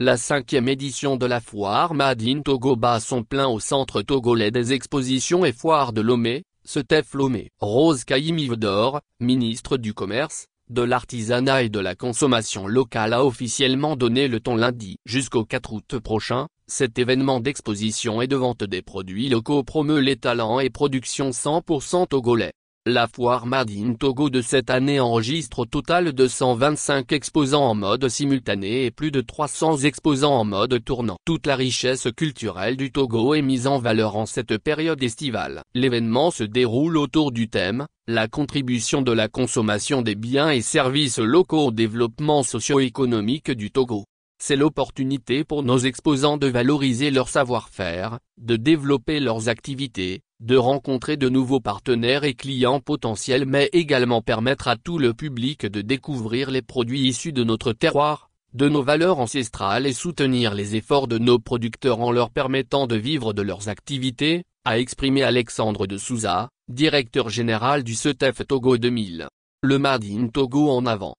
La 5e édition de la foire Made in Togo bat son plein au centre togolais des expositions et foires de Lomé, Setef Lomé. Rose Kaïmi-Vedor, ministre du Commerce, de l'Artisanat et de la Consommation locale a officiellement donné le ton lundi. Jusqu'au 4 août prochain, cet événement d'exposition et de vente des produits locaux promeut les talents et productions 100% togolais. La foire Made in Togo de cette année enregistre au total 225 exposants en mode simultané et plus de 300 exposants en mode tournant. Toute la richesse culturelle du Togo est mise en valeur en cette période estivale. L'événement se déroule autour du thème « La contribution de la consommation des biens et services locaux au développement socio-économique du Togo ». C'est l'opportunité pour nos exposants de valoriser leur savoir-faire, de développer leurs activités, de rencontrer de nouveaux partenaires et clients potentiels, mais également permettre à tout le public de découvrir les produits issus de notre terroir, de nos valeurs ancestrales et soutenir les efforts de nos producteurs en leur permettant de vivre de leurs activités, a exprimé Alexandre de Souza, directeur général du Setef Togo 2000. Le Made in Togo en avant.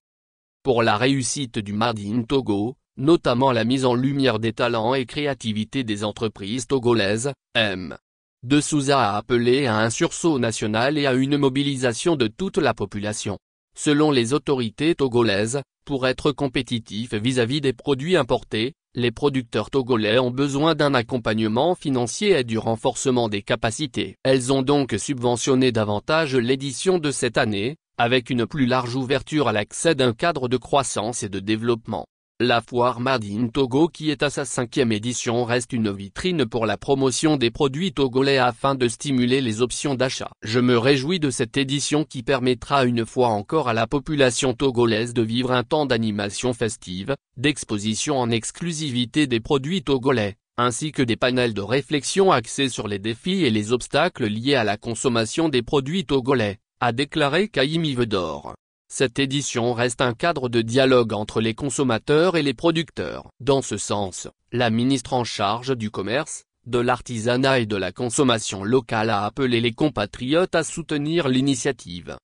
Pour la réussite du Made in Togo, notamment la mise en lumière des talents et créativité des entreprises togolaises, M. de Souza a appelé à un sursaut national et à une mobilisation de toute la population. Selon les autorités togolaises, pour être compétitifs vis-à-vis des produits importés, les producteurs togolais ont besoin d'un accompagnement financier et du renforcement des capacités. Elles ont donc subventionné davantage l'édition de cette année, avec une plus large ouverture à l'accès d'un cadre de croissance et de développement. La foire Made in Togo, qui est à sa 5e édition, reste une vitrine pour la promotion des produits togolais afin de stimuler les options d'achat. Je me réjouis de cette édition qui permettra une fois encore à la population togolaise de vivre un temps d'animation festive, d'exposition en exclusivité des produits togolais, ainsi que des panels de réflexion axés sur les défis et les obstacles liés à la consommation des produits togolais, a déclaré Kaïmi-Vedor. Cette édition reste un cadre de dialogue entre les consommateurs et les producteurs. Dans ce sens, la ministre en charge du commerce, de l'artisanat et de la consommation locale a appelé les compatriotes à soutenir l'initiative.